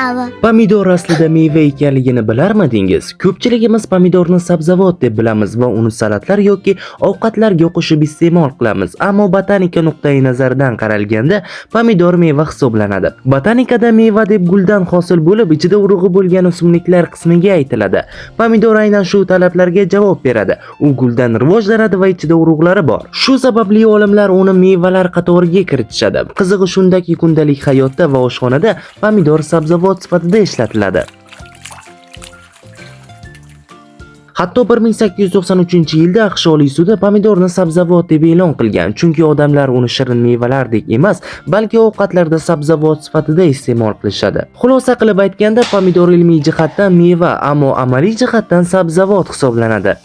ava. Pomidor aslida meva ekanligini bilarmidingiz? Ko'pchiligimiz pomidorni sabzavot deb bilamiz va uni salatlar yoki ovqatlarga qo'shib iste'mol qilamiz. Ammo botanika nuqtai nazaridan qaralganda pomidor meva hisoblanadi. Botanikada meva deb guldan hosil bo'lib, ichida urug'i bo'lgan o'simliklar qismiga aytiladi. Pomidor aynan shu talablarga javob beradi. U guldan rivojlanadi va ichida urug'lari bor. Shu sababli olimlar uni mevalar qatoriga kiritishadi. Qizig'i shundaki, kundalik hayotda va oshxonada pomidor sabzavot sifatida ishlatiladi. Hatto 1893-yilda AQSh Oliy sudi pomidorni sabzavot deb e'lon qilgan, chunki odamlar uni shirin mevalardek emas, balki ovqatlarda sabzavot sifatida iste'mol qilishadi. Xulosa qilib aytganda, pomidor ilmiy jihatdan meva, ammo amaliy jihatdan sabzavot hisoblanadi.